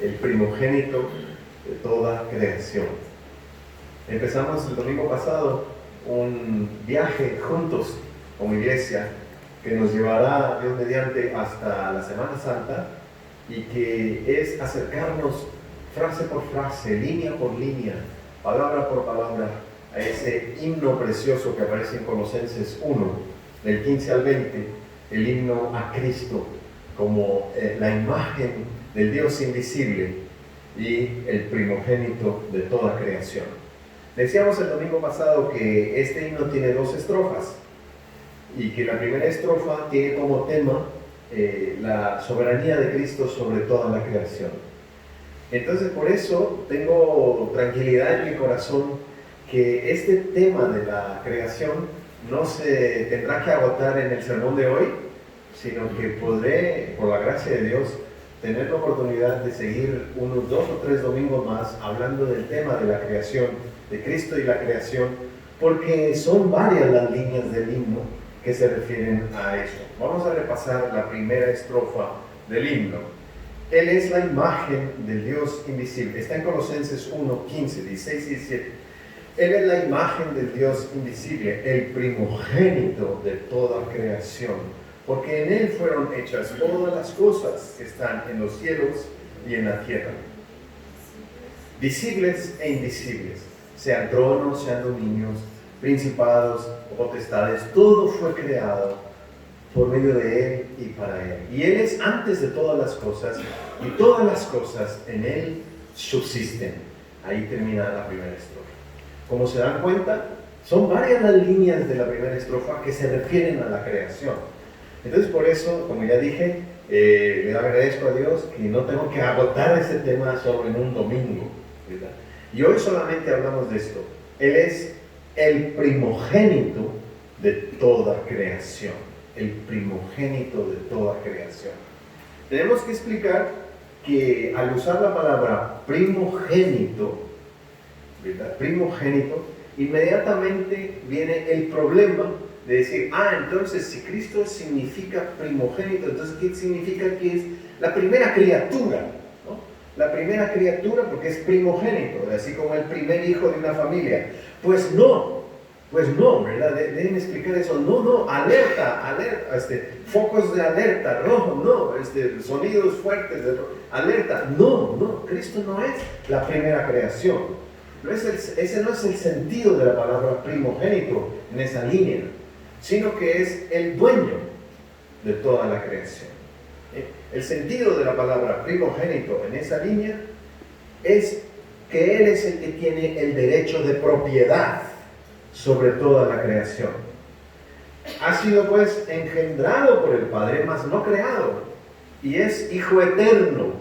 el primogénito de toda creación. Empezamos el domingo pasado un viaje juntos como iglesia que nos llevará, Dios mediante, hasta la Semana Santa, y que es acercarnos frase por frase, línea por línea, palabra por palabra, a ese himno precioso que aparece en Colosenses 1, del 15 al 20, el himno a Cristo como la imagen del Dios invisible y el primogénito de toda creación. Decíamos el domingo pasado que este himno tiene 2 estrofas y que la primera estrofa tiene como tema la soberanía de Cristo sobre toda la creación. Entonces, por eso tengo tranquilidad en mi corazón que este tema de la creación no se tendrá que agotar en el sermón de hoy, sino que podré, por la gracia de Dios, tener la oportunidad de seguir unos 2 o 3 domingos más hablando del tema de la creación, de Cristo y la creación, porque son varias las líneas del himno que se refieren a eso. Vamos a repasar la primera estrofa del himno. Él es la imagen del Dios invisible. Está en Colosenses 1, 15, 16 y 17. Él es la imagen del Dios invisible, el primogénito de toda creación, porque en Él fueron hechas todas las cosas que están en los cielos y en la tierra, visibles e invisibles, sean tronos, sean dominios, principados o potestades, todo fue creado por medio de Él y para Él. Y Él es antes de todas las cosas, y todas las cosas en Él subsisten. Ahí termina la primera estrofa. Como se dan cuenta, son varias las líneas de la primera estrofa que se refieren a la creación. Entonces, por eso, como ya dije, le agradezco a Dios que no tengo que agotar ese tema solo en un domingo, ¿verdad? Y hoy solamente hablamos de esto. Él es el primogénito de toda creación. El primogénito de toda creación. Tenemos que explicar que al usar la palabra primogénito, ¿verdad? Primogénito, inmediatamente viene el problema de decir, entonces si Cristo significa primogénito, entonces ¿qué significa que es la primera criatura? ¿No? La primera criatura porque es primogénito, así como el primer hijo de una familia. Pues no, ¿verdad? Deben explicar eso. No, alerta, focos de alerta, rojo, no, sonidos fuertes, alerta. No, Cristo no es la primera creación. Ese no es el sentido de la palabra primogénito en esa línea, sino que es el dueño de toda la creación. El sentido de la palabra primogénito en esa línea es que Él es el que tiene el derecho de propiedad sobre toda la creación. Ha sido pues engendrado por el Padre, mas no creado, y es hijo eterno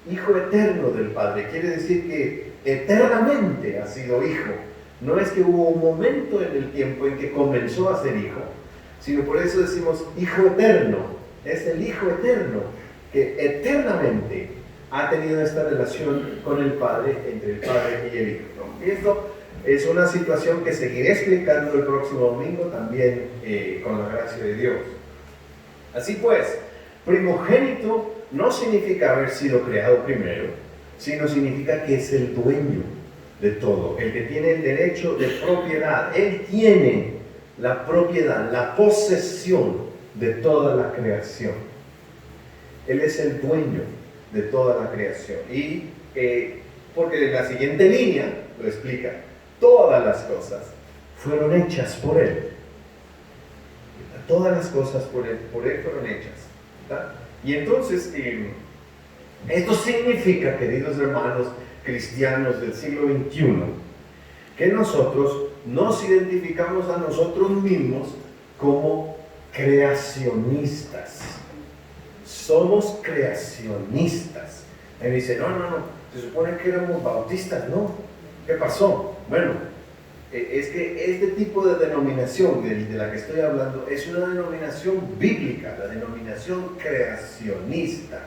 del Padre. Quiere decir que eternamente ha sido hijo. No es que hubo un momento en el tiempo en que comenzó a ser hijo, sino por eso decimos hijo eterno. Es el hijo eterno que eternamente ha tenido esta relación con el Padre, entre el Padre y el Hijo, ¿no? Y esto es una situación que seguiré explicando el próximo domingo también con la gracia de Dios. Así pues, primogénito no significa haber sido creado primero, sino significa que es el dueño de todo, el que tiene el derecho de propiedad. Él tiene la propiedad, la posesión de toda la creación. Él es el dueño de toda la creación. Y porque la siguiente línea lo explica, todas las cosas fueron hechas por Él. Todas las cosas por Él fueron hechas, ¿verdad? Y entonces, esto significa, queridos hermanos cristianos del siglo XXI, que nosotros nos identificamos a nosotros mismos como creacionistas. Somos creacionistas. Y me dice, no, se supone que éramos bautistas, ¿no? ¿Qué pasó? Bueno, es que este tipo de denominación de la que estoy hablando es una denominación bíblica, la denominación creacionista.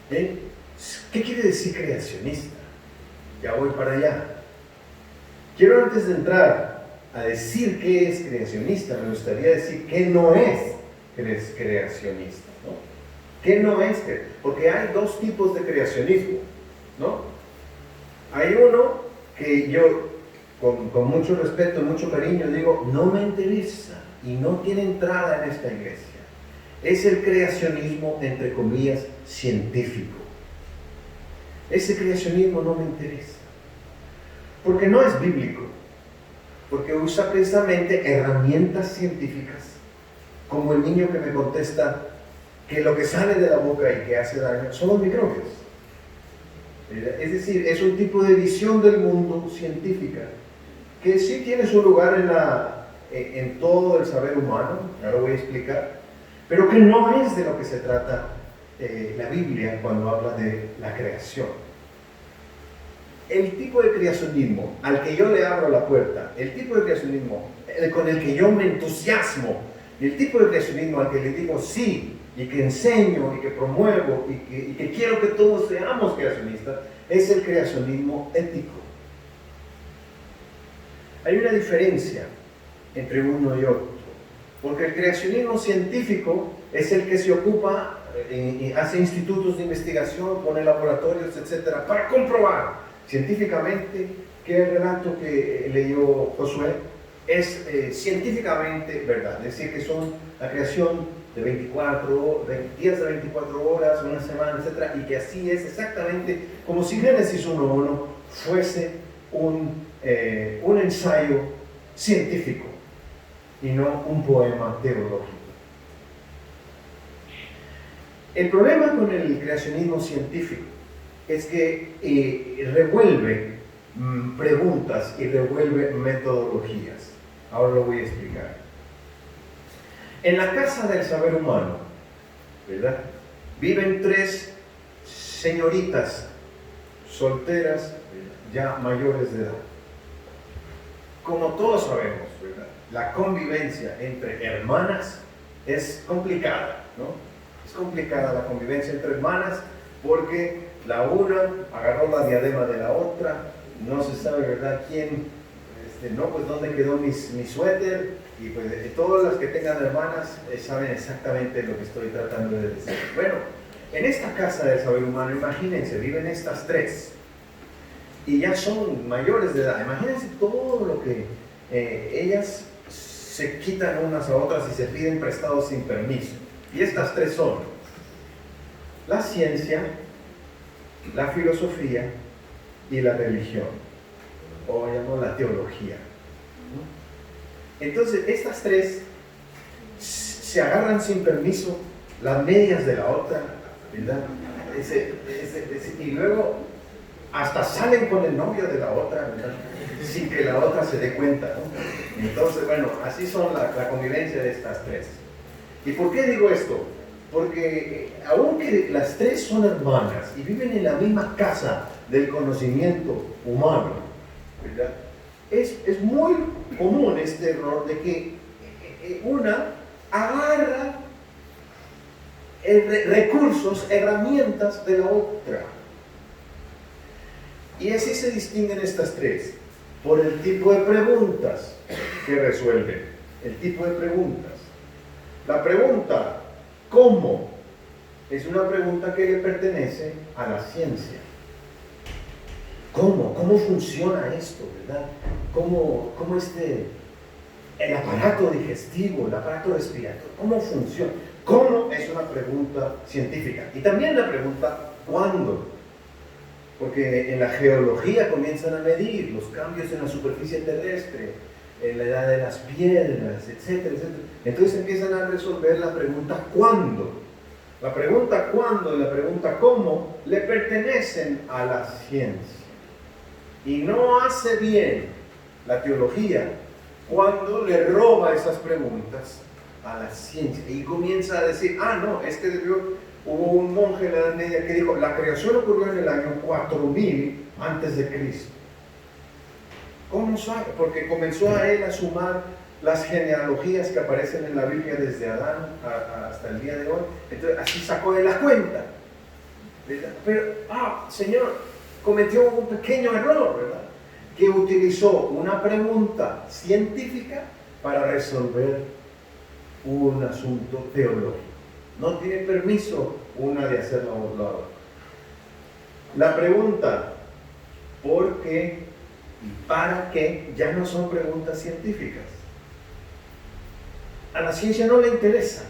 ¿Qué quiere decir creacionista? Ya voy para allá. Quiero, antes de entrar a decir qué es creacionista, me gustaría decir qué no es creacionista, ¿no? ¿Qué no es? Porque hay 2 tipos de creacionismo. ¿no? Hay uno que yo, con mucho respeto, mucho cariño, digo, no me interesa y no tiene entrada en esta iglesia. Es el creacionismo, entre comillas, científico. Ese creacionismo no me interesa, porque no es bíblico, porque usa precisamente herramientas científicas, como el niño que me contesta que lo que sale de la boca y que hace daño son los microbios. Es decir, es un tipo de visión del mundo científica que sí tiene su lugar en todo el saber humano, ya lo voy a explicar, pero que no es de lo que se trata la Biblia cuando habla de la creación. El tipo de creacionismo al que yo le abro la puerta, el tipo de creacionismo con el que yo me entusiasmo, y el tipo de creacionismo al que le digo sí, y que enseño, y que promuevo, y que quiero que todos seamos creacionistas, es el creacionismo ético. Hay una diferencia entre uno y otro, porque el creacionismo científico es el que se ocupa y hace institutos de investigación, pone laboratorios, etcétera, para comprobar científicamente que el relato que leyó Josué es científicamente verdad, es decir, que son la creación de días de 24 horas, una semana, etcétera, y que así es exactamente como si Génesis 1:1 fuese un ensayo científico y no un poema teológico. El problema con el creacionismo científico es que revuelve preguntas y revuelve metodologías. Ahora lo voy a explicar. En la casa del saber humano, ¿verdad?, viven 3 señoritas solteras, ya mayores de edad. Como todos sabemos, ¿verdad?, la convivencia entre hermanas es complicada, ¿no? Es complicada la convivencia entre hermanas porque la una agarró la diadema de la otra, no se sabe, ¿verdad?, quién, no, pues dónde quedó mi suéter, y pues todas las que tengan hermanas saben exactamente lo que estoy tratando de decir. Bueno, en esta casa del saber humano, imagínense, viven estas 3 y ya son mayores de edad. Imagínense todo lo que ellas se quitan unas a otras y se piden prestados sin permiso. Y estas 3 son la ciencia, la filosofía y la religión, o llamamos la teología. Entonces, estas 3 se agarran sin permiso las medias de la otra, ¿verdad? Y luego hasta salen con el novio de la otra, ¿verdad?, sin que la otra se dé cuenta, ¿no? Entonces, bueno, así son la convivencia de estas 3. ¿Y por qué digo esto? Porque aunque las 3 son hermanas y viven en la misma casa del conocimiento humano, ¿verdad?, es muy común este error de que una agarra recursos, herramientas de la otra. Y así se distinguen estas 3 por el tipo de preguntas que resuelven. El tipo de preguntas. La pregunta ¿cómo? Es una pregunta que le pertenece a la ciencia. ¿Cómo? ¿Cómo funciona esto, verdad? ¿Cómo el aparato digestivo, el aparato respiratorio, cómo funciona? ¿Cómo? Es una pregunta científica. Y también la pregunta ¿cuándo? Porque en la geología comienzan a medir los cambios en la superficie terrestre, en la edad de las piedras, etcétera, etcétera. Entonces empiezan a resolver la pregunta ¿cuándo? La pregunta ¿cuándo y la pregunta ¿cómo? Le pertenecen a la ciencia. Y no hace bien la teología cuando le roba esas preguntas a la ciencia y comienza a decir, no, es que hubo un monje en la Edad Media que dijo, la creación ocurrió en el año 4000 antes de Cristo. ¿Cómo sabe? Porque comenzó a él a sumar las genealogías que aparecen en la Biblia desde Adán hasta el día de hoy. Entonces así sacó de la cuenta, ¿verdad? Pero, Señor, cometió un pequeño error, ¿verdad?, que utilizó una pregunta científica para resolver un asunto teológico. No tiene permiso una de hacer la otra. La pregunta ¿por qué y para qué? Ya no son preguntas científicas. A la ciencia no le interesa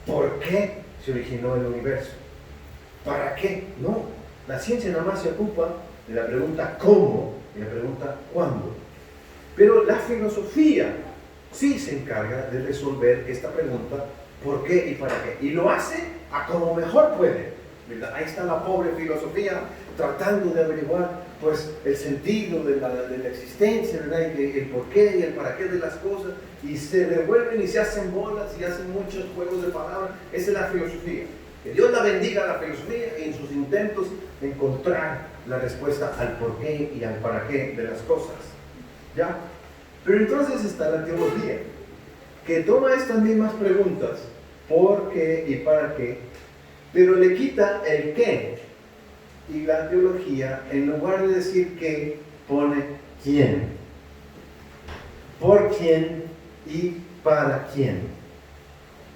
¿por qué se originó el universo? ¿Para qué? No. La ciencia nada más se ocupa de la pregunta ¿cómo? Y la pregunta ¿cuándo? Pero la filosofía sí se encarga de resolver esta pregunta ¿por qué y para qué? Y lo hace a como mejor puede, ¿verdad? Ahí está la pobre filosofía tratando de averiguar pues el sentido de la existencia, ¿verdad? Y el por qué y el para qué de las cosas, y se revuelven y se hacen bolas y hacen muchos juegos de palabras. Esa es la filosofía. Que Dios la bendiga a la filosofía en sus intentos de encontrar la respuesta al por qué y al para qué de las cosas. ¿Ya? Pero entonces está la teología, que toma estas mismas preguntas, ¿por qué y para qué? Pero le quita el qué. Y la teología, en lugar de decir qué, pone quién. ¿Por quién y para quién?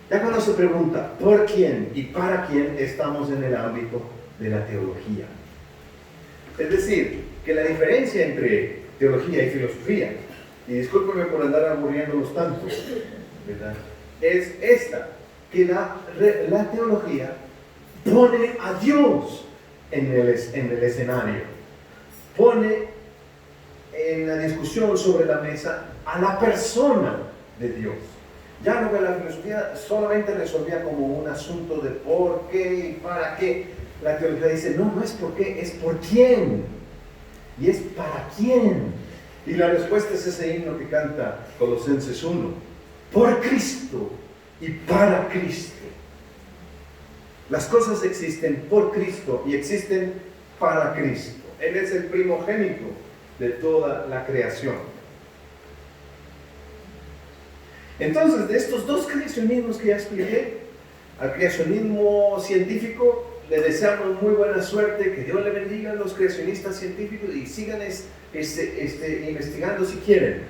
Ya cuando se pregunta ¿por quién y para quién? Estamos en el ámbito de la teología. Es decir, que la diferencia entre teología y filosofía, y discúlpenme por andar aburriéndolos tanto, ¿verdad?, es esta, que la teología pone a Dios en el escenario, pone en la discusión sobre la mesa a la persona de Dios. Ya no, que la filosofía solamente resolvía como un asunto de por qué y para qué. La teología dice, no, no es por qué, es por quién. Y es para quién. Y la respuesta es ese himno que canta Colosenses 1. Por Cristo y para Cristo. Las cosas existen por Cristo y existen para Cristo. Él es el primogénito de toda la creación. Entonces, de estos dos creacionismos que ya expliqué, al creacionismo científico le deseamos muy buena suerte, que Dios le bendiga a los creacionistas científicos y sigan investigando si quieren.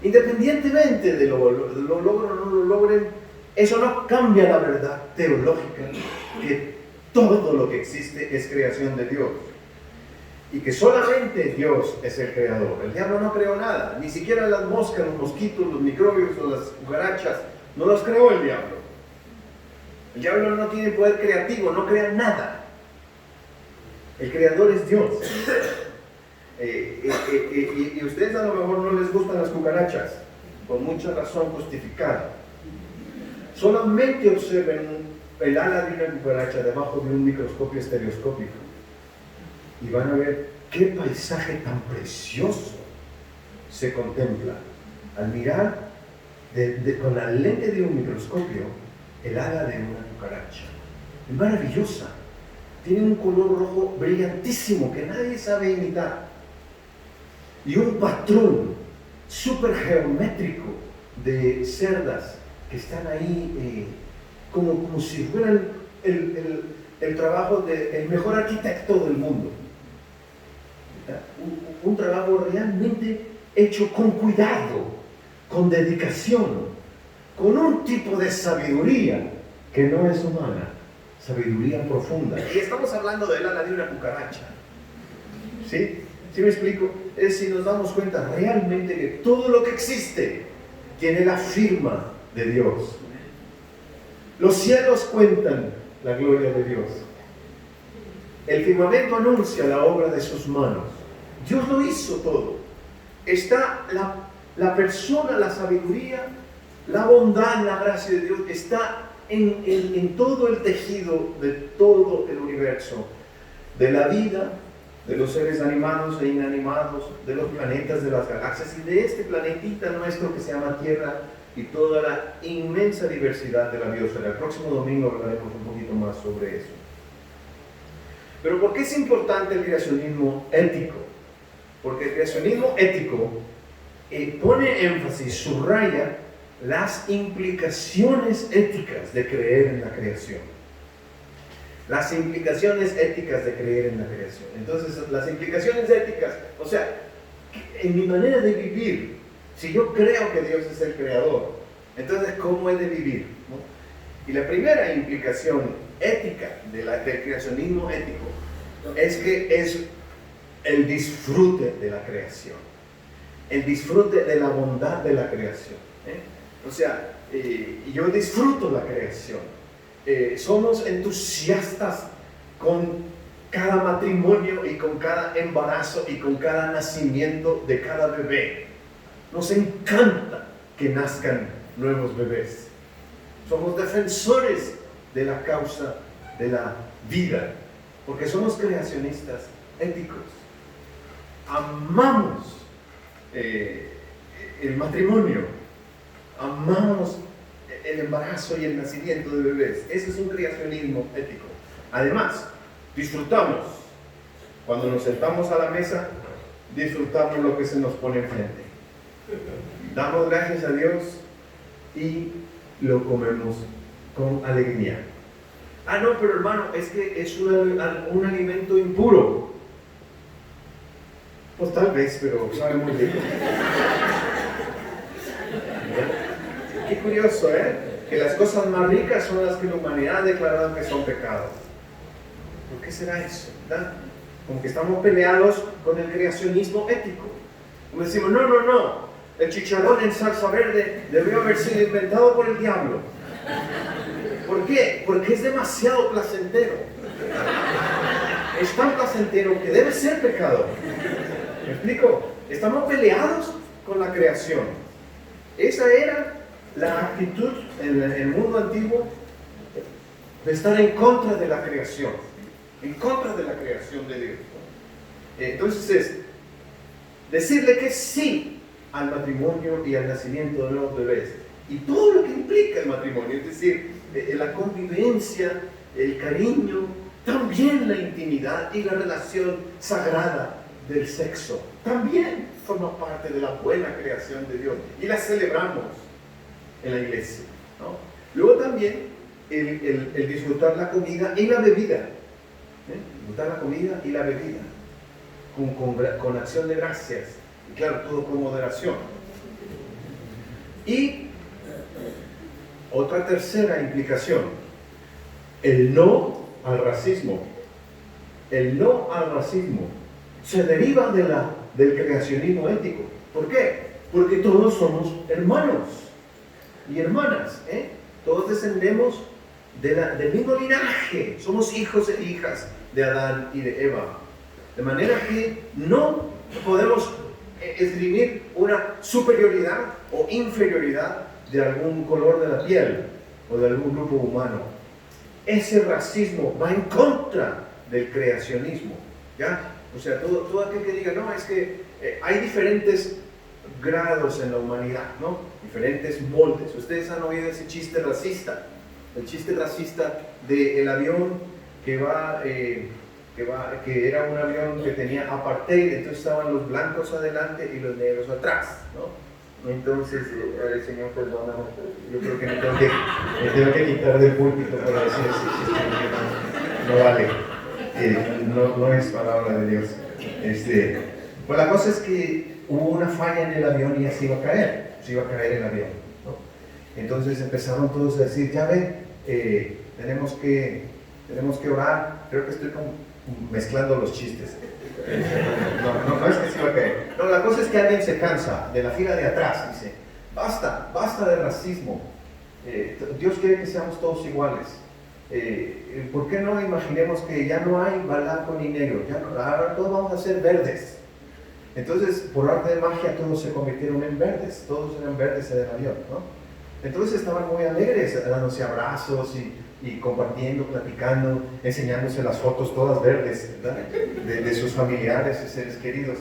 Independientemente de lo logren o no lo logren, eso no cambia la verdad teológica, que todo lo que existe es creación de Dios. Y que solamente Dios es el creador. El diablo no creó nada, ni siquiera las moscas, los mosquitos, los microbios o las cucarachas, no los creó el diablo. El diablo no tiene poder creativo, no crea nada. El creador es Dios. Y ustedes a lo mejor no les gustan las cucarachas, por mucha razón justificada. Solamente observen el ala de una cucaracha debajo de un microscopio estereoscópico y van a ver qué paisaje tan precioso se contempla al mirar con la lente de un microscopio el ala de una cucaracha. Es maravillosa, tiene un color rojo brillantísimo que nadie sabe imitar y un patrón súper geométrico de cerdas que están ahí como si fueran el trabajo del mejor arquitecto del mundo. Un trabajo realmente hecho con cuidado, con dedicación, con un tipo de sabiduría que no es humana, sabiduría profunda. Y estamos hablando del ala de una cucaracha. ¿Sí? ¿Sí me explico? Es si nos damos cuenta realmente que todo lo que existe tiene la firma de Dios. Los cielos cuentan la gloria de Dios. El firmamento anuncia la obra de sus manos. Dios lo hizo todo. Está la persona, la sabiduría, la bondad, la gracia de Dios está en todo el tejido de todo el universo, de la vida, de los seres animados e inanimados, de los planetas, de las galaxias y de este planetita nuestro que se llama Tierra y toda la inmensa diversidad de la biosfera. El próximo domingo hablaremos un poquito más sobre eso. Pero ¿por qué es importante el creacionismo ético? Porque el creacionismo ético pone énfasis, subraya las implicaciones éticas de creer en la creación. Las implicaciones éticas de creer en la creación. Entonces, las implicaciones éticas, o sea, en mi manera de vivir, si yo creo que Dios es el creador, entonces, ¿cómo he de vivir? ¿No? Y la primera implicación ética del creacionismo ético es que es el disfrute de la creación, el disfrute de la bondad de la creación. O sea, yo disfruto la creación. Somos entusiastas con cada matrimonio y con cada embarazo y con cada nacimiento de cada bebé. Nos encanta que nazcan nuevos bebés. Somos defensores de la causa de la vida, porque somos creacionistas éticos. Amamos el matrimonio, amamos el embarazo y el nacimiento de bebés. Ese es un creacionismo ético. Además, disfrutamos. Cuando nos sentamos a la mesa, disfrutamos lo que se nos pone enfrente. Damos gracias a Dios y lo comemos con alegría. Ah, no, pero hermano, es que es un alimento impuro. Pues tal vez, pero sabe muy rico. Qué curioso, que las cosas más ricas son las que la humanidad ha declarado que son pecados. ¿Por qué será eso? ¿Verdad? Como que estamos peleados con el creacionismo ético. Como decimos, no, el chicharrón en salsa verde debió haber sido inventado por el diablo. ¿Por qué? Porque es demasiado placentero. Es tan placentero que debe ser pecado. ¿Me explico? Estamos peleados con la creación. Esa era la actitud en el mundo antiguo de estar en contra de la creación. En contra de la creación de Dios. Entonces es decirle que sí al matrimonio y al nacimiento de nuevos bebés. Y todo lo que implica el matrimonio, es decir, la convivencia, el cariño, también la intimidad y la relación sagrada del sexo, también forma parte de la buena creación de Dios. Y la celebramos en la iglesia, ¿no? Luego también el disfrutar la comida y la bebida. Disfrutar la comida y la bebida con acción de gracias, y claro, todo con moderación. Y otra tercera implicación, el no al racismo. El no al racismo se deriva del creacionismo ético. ¿Por qué? Porque todos somos hermanos y hermanas, todos descendemos del mismo linaje, somos hijos e hijas de Adán y de Eva. De manera que no podemos esgrimir una superioridad o inferioridad de algún color de la piel o de algún grupo humano. Ese racismo va en contra del creacionismo, ¿ya? O sea, todo aquel que diga, no, es que hay diferentes grados en la humanidad, ¿no? Diferentes moldes. Ustedes han oído ese chiste racista, el chiste racista del avión que era un avión que tenía apartheid, entonces estaban los blancos adelante y los negros atrás, ¿no? Entonces, el Señor perdóname, yo creo que me tengo que quitar del púlpito para decir eso, no vale, no es palabra de Dios. Pues la cosa es que hubo una falla en el avión y ya se iba a caer el avión, ¿no? Entonces empezaron todos a decir, ya ven, tenemos que orar. Creo que estoy como mezclando los chistes. No es que se iba a caer. No, la cosa es que alguien se cansa de la fila de atrás, dice, basta de racismo. Dios quiere que seamos todos iguales. ¿Por qué no imaginemos que ya no hay blanco ni negro? Ahora todos vamos a ser verdes. Entonces, por arte de magia, todos se convirtieron en verdes. Todos eran verdes en el avión, ¿no? Entonces estaban muy alegres, dándose abrazos y compartiendo, platicando, enseñándose las fotos todas verdes, ¿verdad? De sus familiares y seres queridos.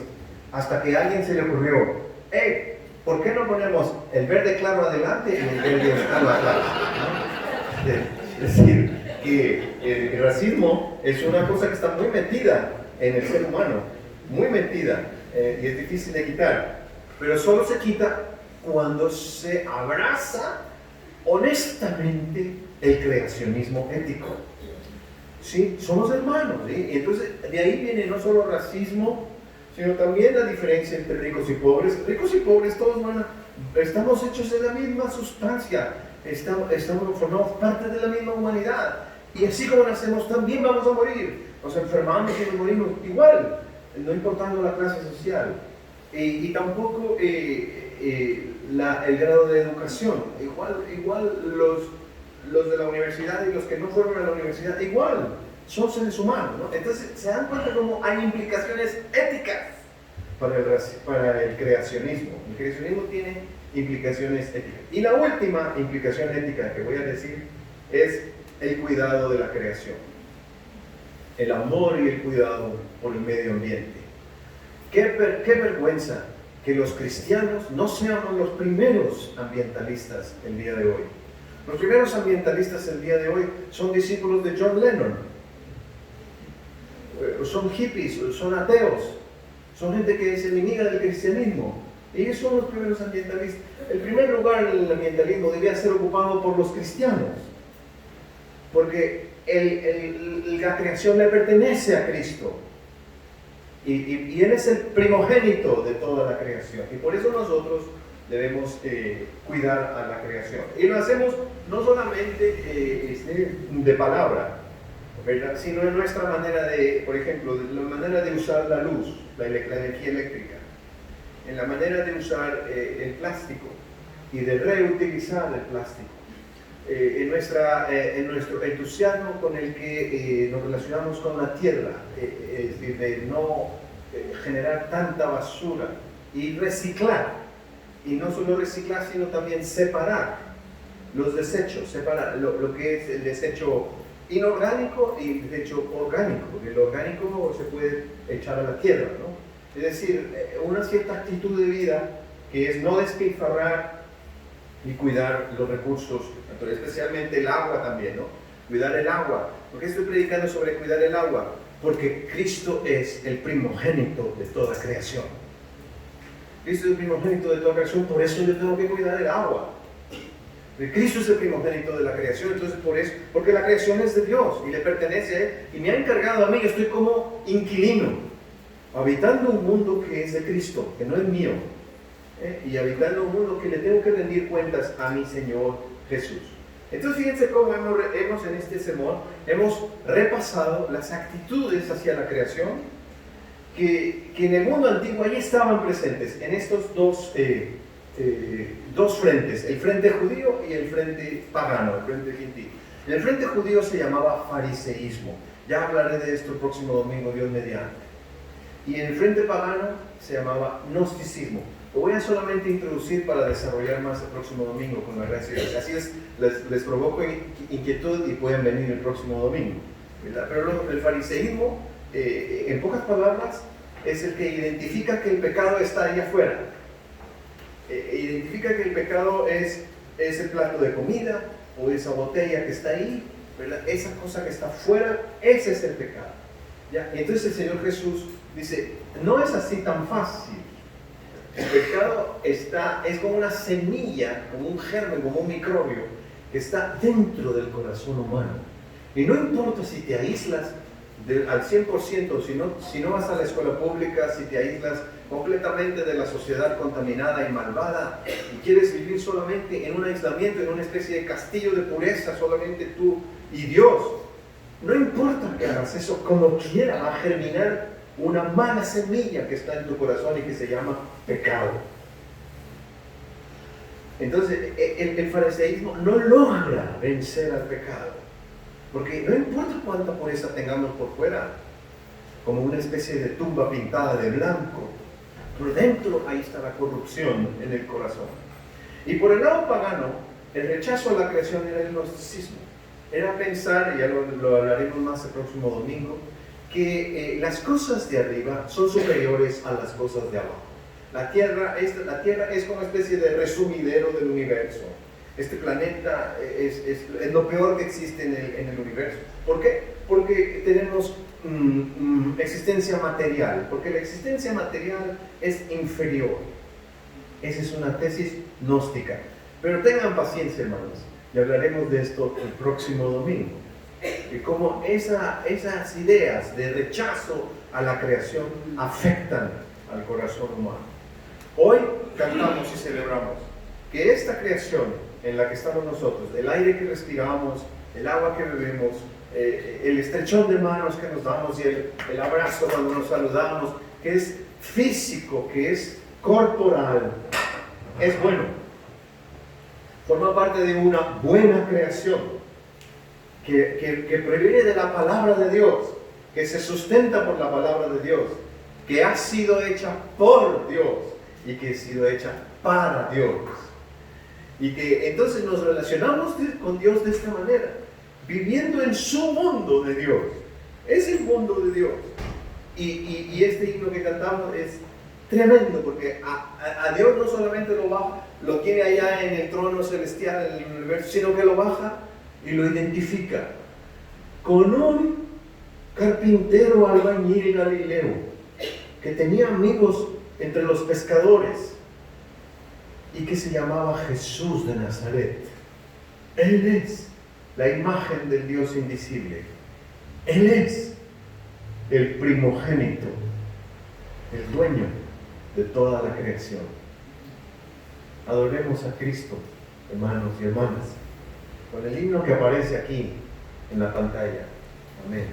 Hasta que a alguien se le ocurrió, ¿por qué no ponemos el verde claro adelante y el verde oscuro atrás? ¿No? Es decir, que el racismo es una cosa que está muy metida en el ser humano, muy metida, y es difícil de quitar, pero solo se quita cuando se abraza honestamente el creacionismo ético. ¿Sí? Somos hermanos, ¿sí? Entonces de ahí viene no solo racismo, sino también la diferencia entre ricos y pobres. Ricos y pobres todos estamos hechos de la misma sustancia, formamos parte de la misma humanidad, Y así como nacemos, también vamos a morir. Nos enfermamos y nos morimos igual, no importando la clase social. Y tampoco el grado de educación. Igual los de la universidad y los que no fueron a la universidad, igual, son seres humanos, ¿no? Entonces, se dan cuenta cómo hay implicaciones éticas para el creacionismo. El creacionismo tiene implicaciones éticas. Y la última implicación ética que voy a decir es el cuidado de la creación. El amor y el cuidado por el medio ambiente. Qué vergüenza que los cristianos no seamos los primeros ambientalistas el día de hoy. Los primeros ambientalistas el día de hoy son discípulos de John Lennon. Son hippies, son ateos, son gente que es enemiga del cristianismo. Ellos son los primeros ambientalistas. El primer lugar en el ambientalismo debía ser ocupado por los cristianos, porque la creación le pertenece a Cristo. Y Él es el primogénito de toda la creación. Y por eso nosotros debemos cuidar a la creación. Y lo hacemos no solamente de palabra, ¿verdad? Sino en nuestra manera de, por ejemplo, la manera de usar la luz, la energía eléctrica, en la manera de usar el plástico y de reutilizar el plástico, en nuestro entusiasmo con el que nos relacionamos con la tierra, es decir, de no generar tanta basura y reciclar, y no solo reciclar, sino también separar los desechos, separar lo que es el desecho inorgánico y el desecho orgánico, porque el orgánico se puede echar a la tierra, ¿no? Es decir, una cierta actitud de vida que es no despilfarrar y cuidar los recursos, especialmente el agua también, ¿no? Cuidar el agua. ¿Por qué estoy predicando sobre cuidar el agua? Porque Cristo es el primogénito de toda creación. Cristo es el primogénito de toda creación, por eso yo tengo que cuidar el agua. Cristo es el primogénito de la creación, entonces por eso, porque la creación es de Dios y le pertenece a Él, y me ha encargado a mí, yo estoy como inquilino, habitando un mundo que es de Cristo, que no es mío, y habitando un mundo que le tengo que rendir cuentas a mi Señor Jesús. Entonces fíjense cómo hemos en este sermón, hemos repasado las actitudes hacia la creación que en el mundo antiguo ahí estaban presentes, en estos dos frentes, el frente judío y el frente pagano, el frente gentil. En el frente judío se llamaba fariseísmo, ya hablaré de esto el próximo domingo, Dios mediante. Y en el frente pagano se llamaba gnosticismo. Lo voy a solamente introducir para desarrollar más el próximo domingo con la gracia de Dios. Así es, les provoco inquietud y pueden venir el próximo domingo, ¿verdad? Pero el fariseísmo, en pocas palabras, es el que identifica que el pecado está ahí afuera. Identifica que el pecado es el plato de comida o esa botella que está ahí, ¿verdad? Esa cosa que está afuera, ese es el pecado, ¿ya? Y entonces el Señor Jesús dice, no es así tan fácil. El pecado es como una semilla, como un germen, como un microbio que está dentro del corazón humano. Y no importa si te aíslas al 100%, si no vas a la escuela pública, si te aíslas completamente de la sociedad contaminada y malvada y quieres vivir solamente en un aislamiento, en una especie de castillo de pureza, solamente tú y Dios, no importa que hagas eso, como quiera va a germinar una mala semilla que está en tu corazón y que se llama pecado. Entonces el fariseísmo no logra vencer al pecado, porque no importa cuánta pureza tengamos por fuera, como una especie de tumba pintada de blanco, por dentro ahí está la corrupción en el corazón. Y por el lado pagano, el rechazo a la creación era el gnosticismo. Era pensar, y ya lo hablaremos más el próximo domingo, que las cosas de arriba son superiores a las cosas de abajo. La Tierra es como una especie de resumidero del universo. Este planeta es lo peor que existe en el universo. ¿Por qué? Porque tenemos existencia material, porque la existencia material es inferior. Esa es una tesis gnóstica. Pero tengan paciencia, hermanos, y hablaremos de esto el próximo domingo. Y cómo esas ideas de rechazo a la creación afectan al corazón humano. Hoy cantamos y celebramos que esta creación en la que estamos nosotros, el aire que respiramos, el agua que bebemos, el estrechón de manos que nos damos y el abrazo cuando nos saludamos, que es físico, que es corporal, es bueno. Forma parte de una buena creación que proviene de la palabra de Dios, que se sustenta por la palabra de Dios, que ha sido hecha por Dios y que ha sido hecha para Dios. Y que entonces nos relacionamos con Dios de esta manera, viviendo en su mundo de Dios. Es el mundo de Dios. Y este himno que cantamos es tremendo, porque a Dios no solamente lo tiene allá en el trono celestial, en el universo, sino que lo baja y lo identifica con un carpintero albañil galileo que tenía amigos entre los pescadores y que se llamaba Jesús de Nazaret. Él es la imagen del Dios invisible. Él es el primogénito, el dueño de toda la creación. Adoremos a Cristo, hermanos y hermanas, con el himno que aparece aquí en la pantalla. Amén.